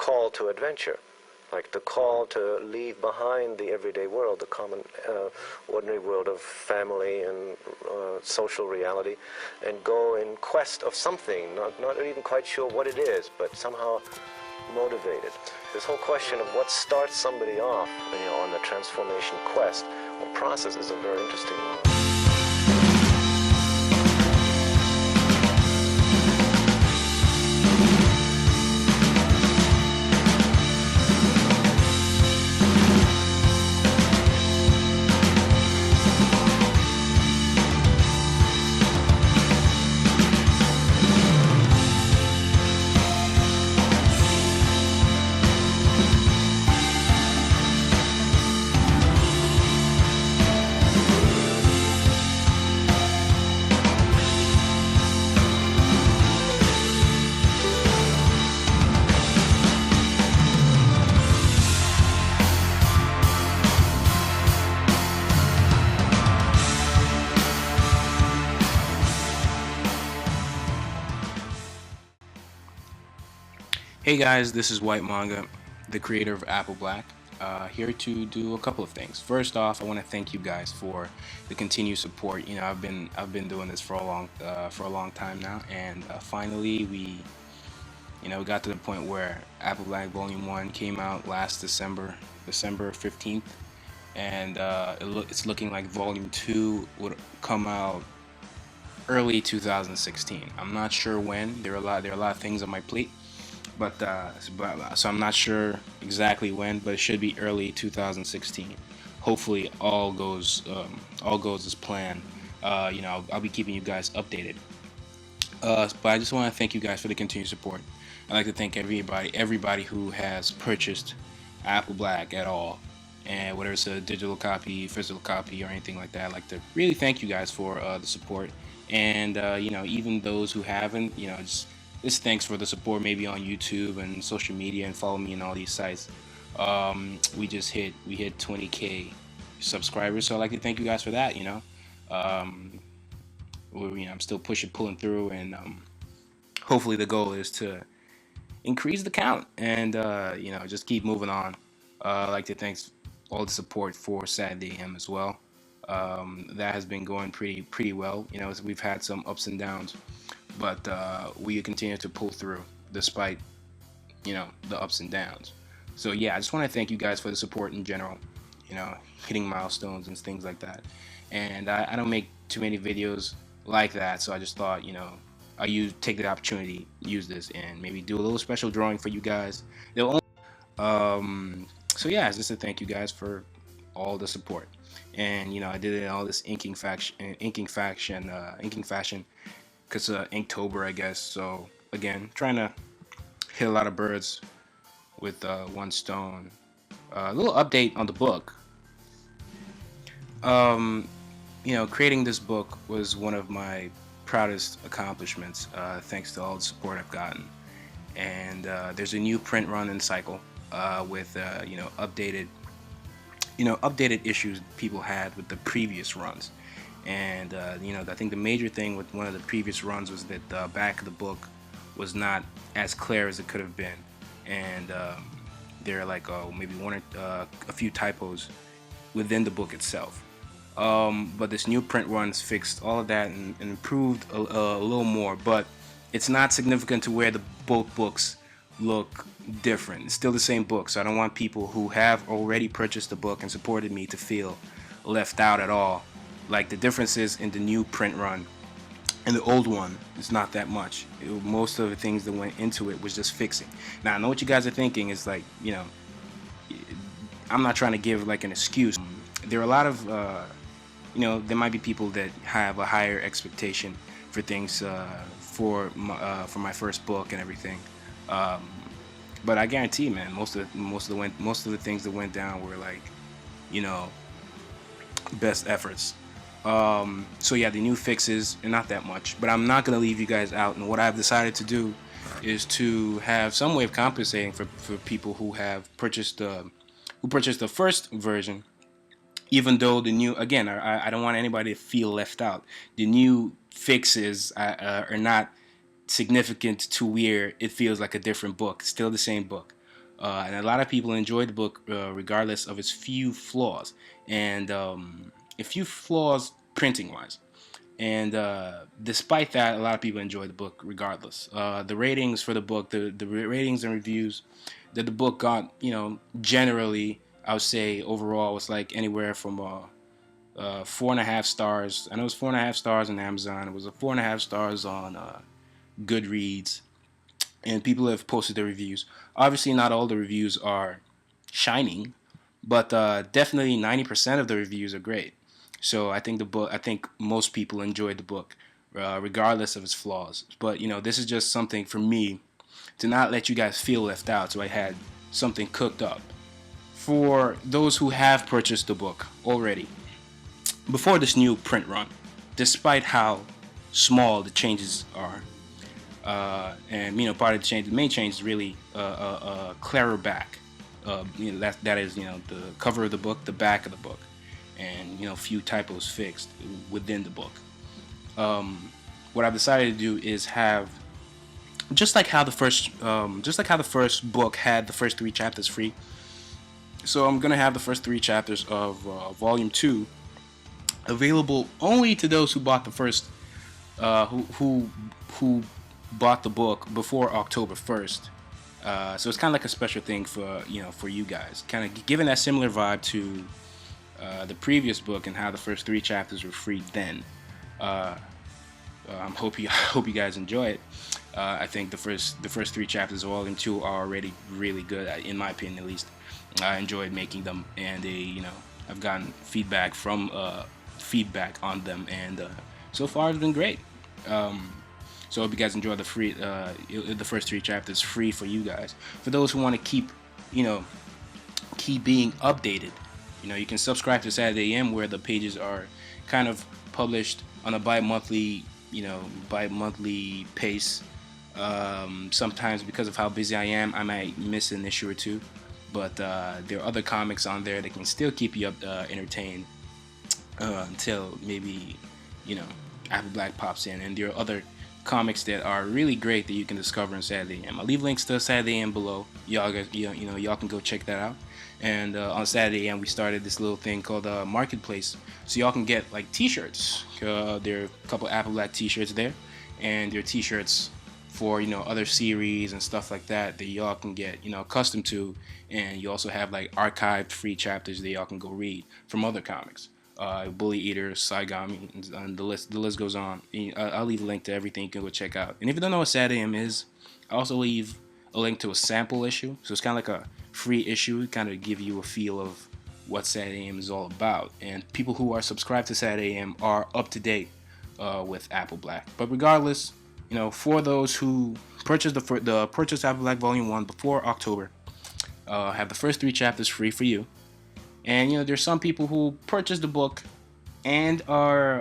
call to adventure, like the call to leave behind the everyday world, the common, ordinary world of family and social reality, and go in quest of something, not even quite sure what it is, but somehow motivated. This whole question of what starts somebody off, on the transformation quest or process is a very interesting one. Hey guys, this is White Manga, the creator of Apple Black, here to do a couple of things. First off, I want to thank you guys for the continued support. I've been doing this for a long time now, and finally we got to the point where Apple Black Volume 1 came out last December 15th, and it's looking like Volume 2 would come out early 2016. I'm not sure when. There are a lot of things on my plate, so I'm not sure exactly when, but it should be early 2016. Hopefully, all goes as planned. I'll be keeping you guys updated. But I just want to thank you guys for the continued support. I'd like to thank everybody who has purchased Apple Black at all, and whether it's a digital copy, physical copy, or anything like that. I'd like to really thank you guys for the support, and even those who haven't, just thanks for the support, maybe on YouTube and social media, and follow me on all these sites. We hit 20K subscribers, so I'd like to thank you guys for that. Um, I'm still pulling through, and hopefully the goal is to increase the count and just keep moving on. I'd like to thank all the support for Saturday AM as well. That has been going pretty well. We've had some ups and downs, but we continue to pull through despite the ups and downs. So yeah, I just want to thank you guys for the support in general. Hitting milestones and things like that. And I don't make too many videos like that, so I just thought take the opportunity, use this, and maybe do a little special drawing for you guys. They'll only, so yeah, it's just to thank you guys for all the support. And I did it in all this inking fashion, because Inktober, I guess. So again, trying to hit a lot of birds with one stone. A little update on the book. Creating this book was one of my proudest accomplishments, thanks to all the support I've gotten. And there's a new print run in Cycle, with updated issues people had with the previous runs. And I think the major thing with one of the previous runs was that the back of the book was not as clear as it could have been, and there are like maybe a few typos within the book itself. But this new print runs fixed all of that and improved a little more, but it's not significant to where both books look different. It's still the same book, so I don't want people who have already purchased the book and supported me to feel left out at all. Like, the differences in the new print run and the old one is not that much. Most of the things that went into it was just fixing. Now, I know what you guys are thinking is like, I'm not trying to give like an excuse. There are a lot of there might be people that have a higher expectation for things, for my first book and everything. But I guarantee, man, most of the things that went down were like, best efforts. So yeah, the new fixes are not that much, but I'm not gonna leave you guys out. And what I've decided to do is to have some way of compensating for people who have purchased the first version. Even though the new, again, I don't want anybody to feel left out. The new fixes are not significant to where it feels like a different book. Still the same book. and a lot of people enjoyed the book regardless of its few flaws, and a few flaws printing wise. And despite that, a lot of people enjoyed the book regardless. The ratings for the book, the ratings and reviews that the book got, generally, I would say overall was like anywhere from 4.5 stars. I know it was 4.5 stars on Amazon. It was a 4.5 stars on Goodreads, and people have posted their reviews. Obviously, not all the reviews are shining, but definitely 90% of the reviews are great. So I think I think most people enjoyed the book, regardless of its flaws. But this is just something for me to not let you guys feel left out. So I had something cooked up for those who have purchased the book already before this new print run. Despite how small the changes are, and part of the main change is really clearer back. That is the cover of the book, the back of the book, and a few typos fixed within the book. What I've decided to do is have just like how the first book had the first 3 chapters free. So I'm gonna have the first 3 chapters of Volume 2 available only to those who bought the first who bought the book before October 1st. So it's kind of like a special thing for you guys, kind of giving that similar vibe to the previous book and how the first 3 chapters were free then. Hope you guys enjoy it. I think the first 3 chapters of Volume 2 are already really good, in my opinion at least. I enjoyed making them, and I've gotten feedback on them, and so far it's been great. So I hope you guys enjoy the first 3 chapters free for you guys. For those who want to keep being updated, you can subscribe to Saturday AM, where the pages are kind of published on a bi-monthly pace. Sometimes because of how busy I am, I might miss an issue or two, but there are other comics on there that can still keep you entertained until maybe Apple Black pops in, and there are other comics that are really great that you can discover in Saturday AM. I'll leave links to Saturday AM below. Y'all can go check that out. And on Saturday AM we started this little thing called Marketplace, so y'all can get like T-shirts. There are a couple Apple Black T-shirts there, and there are T-shirts for other series and stuff like that y'all can get accustomed to, and you also have like archived free chapters that y'all can go read from other comics. Bully Eater, Saigami, and the list goes on. I'll leave a link to everything you can go check out. And if you don't know what Saturday AM is, I'll also leave a link to a sample issue. So it's kind of like a free issue, kind of give you a feel of what Saturday AM is all about. And people who are subscribed to Saturday AM are up to date with Apple Black. But regardless, for those who purchased purchased Apple Black Volume 1 before October, have the first 3 chapters free for you. And there's some people who purchased the book and are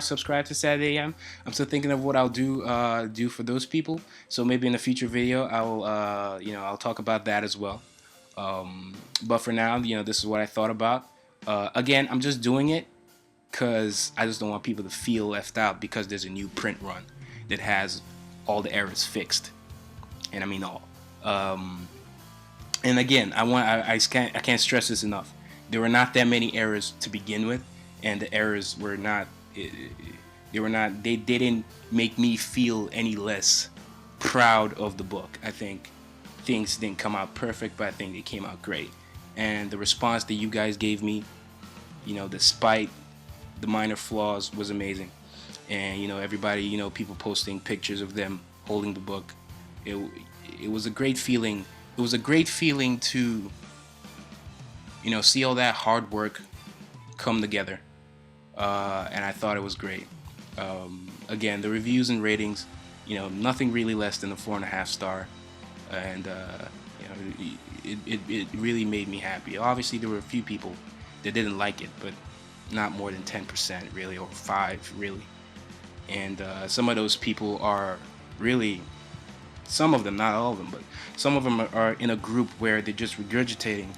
subscribed to Saturday AM. I'm still thinking of what I'll do for those people. So maybe in a future video I'll talk about that as well. But for now, this is what I thought about. Again, I'm just doing it because I just don't want people to feel left out, because there's a new print run that has all the errors fixed, and I mean all. And again, I can't stress this enough. There were not that many errors to begin with, and the errors were not. They didn't make me feel any less proud of the book. I think things didn't come out perfect, but I think they came out great. And the response that you guys gave me, despite the minor flaws, was amazing. And everybody, people posting pictures of them holding the book. It was a great feeling. It was a great feeling to, see all that hard work come together. And I thought it was great. Again, the reviews and ratings, nothing really less than a 4.5 star. And, it really made me happy. Obviously, there were a few people that didn't like it, but not more than 10% really, or 5 really. And some of those people are really, some of them, not all of them, but some of them are in a group where they're just regurgitating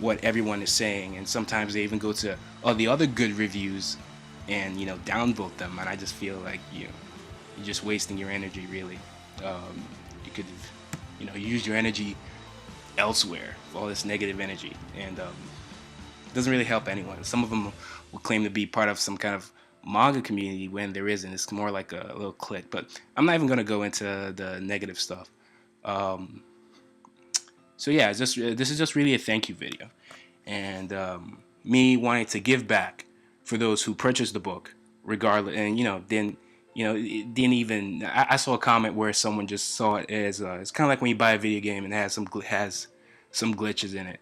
what everyone is saying, and sometimes they even go to all the other good reviews and downvote them. And I just feel like you're just wasting your energy, really. You could use your energy elsewhere, all this negative energy, and it doesn't really help anyone. Some of them will claim to be part of some kind of manga community when there isn't. It's more like a little clique. But I'm not even going to go into the negative stuff. Um, so yeah, this is just really a thank you video, and me wanting to give back for those who purchased the book, regardless, and then it didn't even. I saw a comment where someone just saw it as it's kind of like when you buy a video game and it has some glitches in it.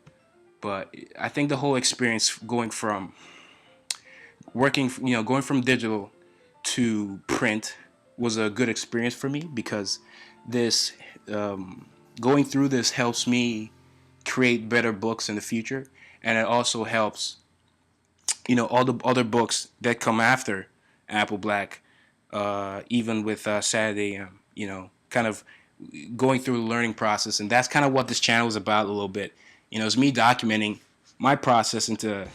But I think the whole experience going from digital to print was a good experience for me, because this going through this helps me create better books in the future, and it also helps all the other books that come after Apple Black, even with Saturday, kind of going through the learning process, and that's kind of what this channel is about a little bit. It's me documenting my process into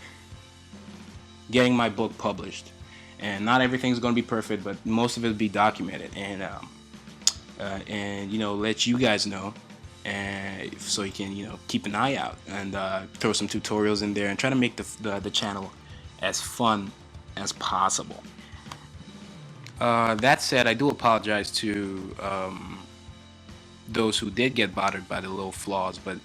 getting my book published, and not everything's going to be perfect, but most of it will be documented, and let you guys know, and so you can keep an eye out, and throw some tutorials in there and try to make the channel as fun as possible. That said, I do apologize to those who did get bothered by the little flaws, but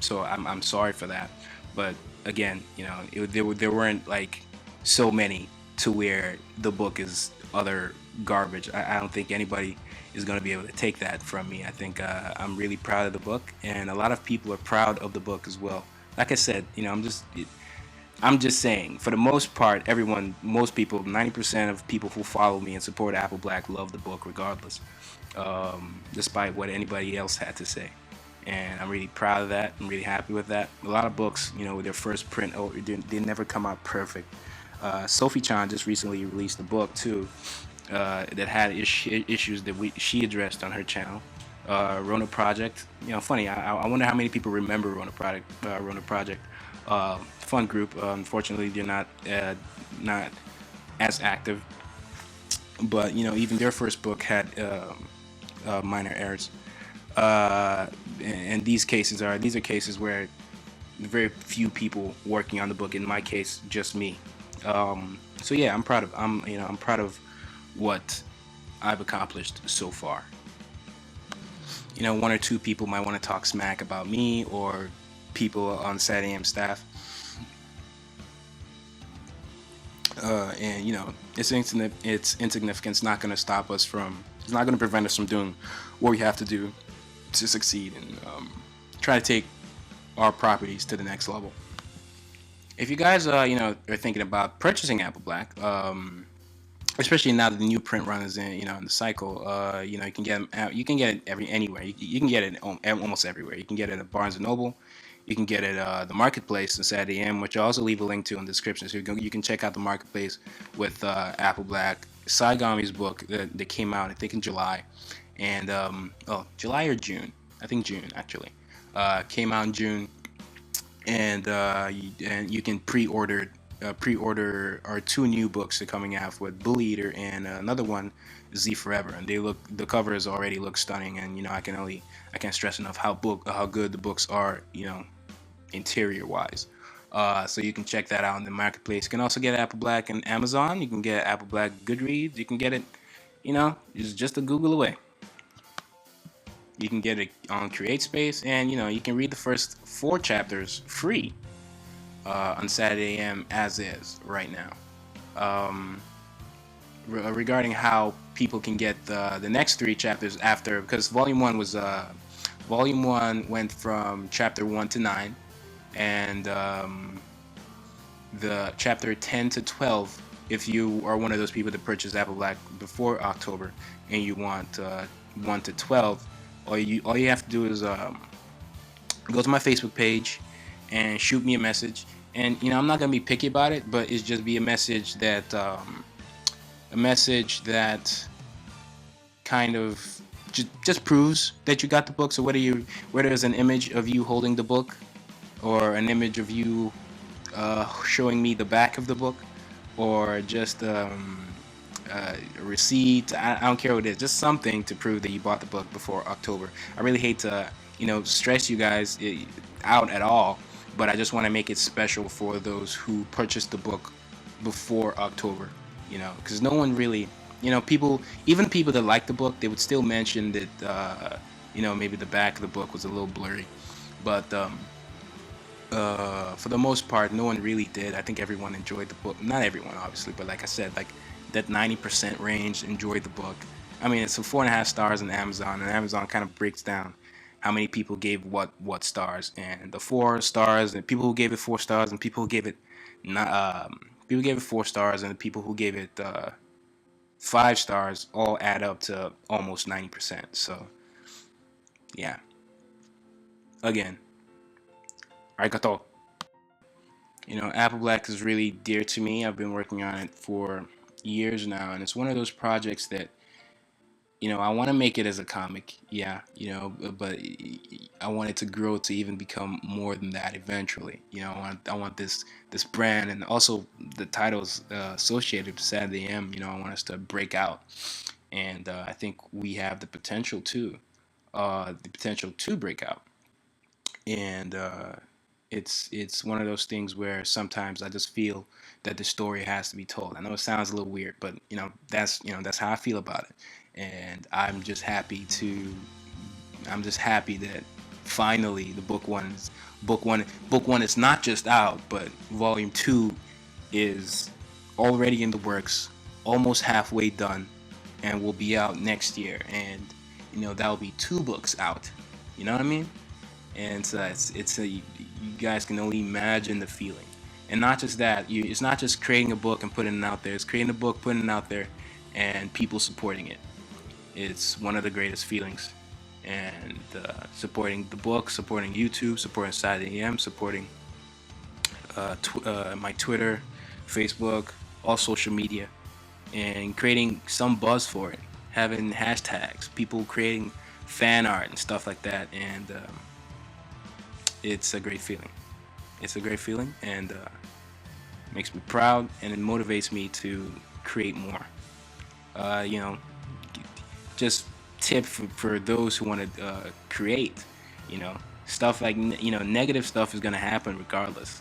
so I'm sorry for that. But again, there weren't like so many to where the book is utter garbage. I don't think anybody is going to be able to take that from me. I think I'm really proud of the book, and a lot of people are proud of the book as well. Like I said, I'm just saying, for the most part, most people, 90% of people who follow me and support Apple Black love the book regardless, despite what anybody else had to say. And I'm really proud of that. I'm really happy with that. A lot of books, with their first print, they never come out perfect. Sophie Chan just recently released a book too, that had issues that she addressed on her channel. Rona Project, funny. I wonder how many people remember Rona Project. Fun group. Unfortunately, they're not as active. But even their first book had minor errors. And these are cases where very few people working on the book. In my case, just me. So yeah, I'm proud of what I've accomplished so far. One or two people might want to talk smack about me or people on SatAM staff. And its insignificance not going to stop us from. It's not going to prevent us from doing what we have to do to succeed and try to take our properties to the next level. If you guys are thinking about purchasing Apple Black, especially now that the new print run is in the cycle, you can get it anywhere. You can get it almost everywhere. You can get it at Barnes and Noble. You can get it the marketplace in SatAM, which I'll also leave a link to in the description, so you can check out the marketplace with Apple Black. Saigami's book that came out, I think, in July, and July or June, I think June actually, came out in June, and you can pre-order our two new books that are coming out with Bully Eater and another one, Z Forever, and the covers already look stunning, and I can't stress enough how good the books are, interior wise. So you can check that out in the marketplace. You can also get Apple Black on Amazon. You can get Apple Black Goodreads. You can get it, it's just a Google away. You can get it on CreateSpace, and you can read the first 4 chapters free on SatAM as is right now. Regarding how people can get the next 3 chapters after, because Volume 1 went from Chapter 1 to 9, and the Chapter 10 to 12, if you are one of those people that purchased Apple Black before October and you want 1 to 12, all you have to do is go to my Facebook page and shoot me a message. And I'm not gonna be picky about it, but it's just be a message that kind of just proves that you got the book. So whether it's an image of you holding the book, or an image of you showing me the back of the book, or just a receipt. I don't care what it is, just something to prove that you bought the book before October. I really hate to, stress you guys out at all, but I just want to make it special for those who purchased the book before October. Because no one really, people, even people that like the book, they would still mention that, maybe the back of the book was a little blurry, but for the most part, no one really did. I think everyone enjoyed the book. Not everyone, obviously, but like I said, like that 90% range enjoyed the book. I mean, it's a 4.5 stars on Amazon, and Amazon kind of breaks down how many people gave what stars, and the 4 stars, and people who gave it 4 stars, and people who gave it not people gave it 4 stars, and the people who gave it 5 stars all add up to almost 90%. So yeah, again, arigato. Apple Black is really dear to me. I've been working on it for years now, and it's one of those projects that I want to make it as a comic, yeah, but I want it to grow to even become more than that eventually. I want this brand, and also the titles associated with Saturday AM. I want us to break out, and I think we have the potential to break out, and it's one of those things where sometimes I just feel that the story has to be told. I know it sounds a little weird, but that's how I feel about it, and I'm just happy that finally the book one is not just out, but volume two is already in the works, almost halfway done, and will be out next year, and that'll be two books out. You know what I mean? And you guys can only imagine the feeling, and not just that, it's not just creating a book and putting it out there. It's creating a book, putting it out there, and people supporting it. It's one of the greatest feelings, and supporting the book, supporting YouTube, supporting Saturday AM, supporting my Twitter, Facebook, all social media, and creating some buzz for it, having hashtags, people creating fan art and stuff like that, and it's a great feeling. It's a great feeling, and makes me proud, and it motivates me to create more. Uh, you know, just tip for those who want to create. You know, stuff like negative stuff is gonna happen regardless.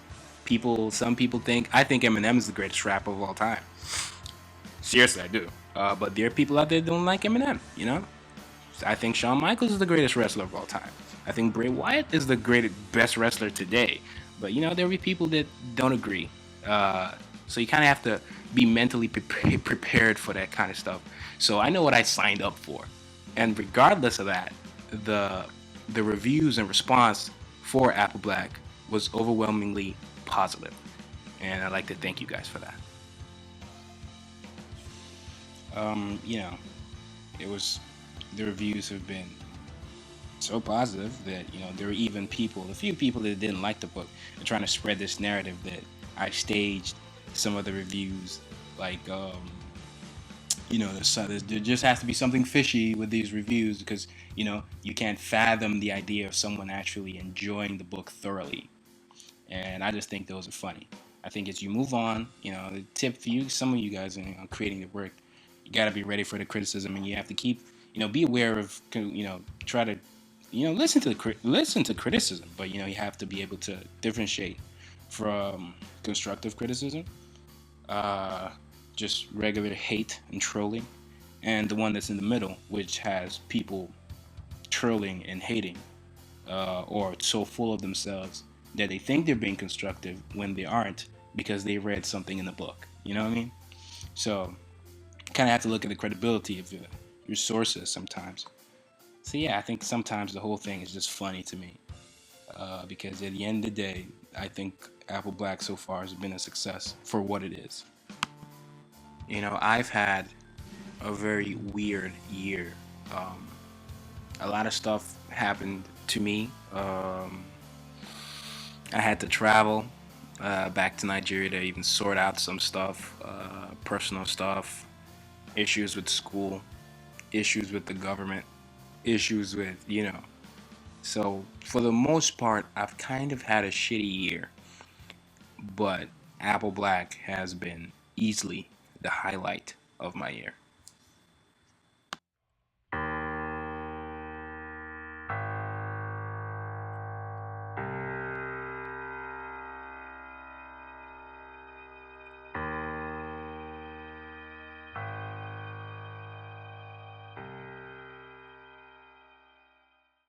Some people I think Eminem is the greatest rapper of all time. Seriously, I do. But there are people out there that don't like Eminem. I think Shawn Michaels is the greatest wrestler of all time. I think Bray Wyatt is the best wrestler today. But there will be people that don't agree. So you kind of have to be mentally prepared for that kind of stuff. So I know what I signed up for, and regardless of that, the the reviews and response for Apple Black was overwhelmingly positive, and I'd like to thank you guys for that. You know, it was the reviews have been so positive that there were even a few people that didn't like the book, and trying to spread this narrative that I staged some of the reviews, like there just has to be something fishy with these reviews because you can't fathom the idea of someone actually enjoying the book thoroughly, and I just think those are funny. I think as you move on, the tip for you, some of you guys in creating the work, you got to be ready for the criticism, and you have to keep, be aware of, try to, listen to criticism, but you have to be able to differentiate from constructive criticism, uh, just regular hate and trolling, and the one that's in the middle, which has people trolling and hating, or so full of themselves that they think they're being constructive when they aren't because they read something in the book. You know what I mean? So, kind of have to look at the credibility of your sources sometimes. So yeah, I think sometimes the whole thing is just funny to me, because at the end of the day, I think Apple Black so far has been a success for what it is. I've had a very weird year. Um, a lot of stuff happened to me. I had to travel back to Nigeria to even sort out some stuff, personal stuff, issues with school, issues with the government, issues with. So for the most part, I've kind of had a shitty year, but Apple Black has been easily the highlight of my year.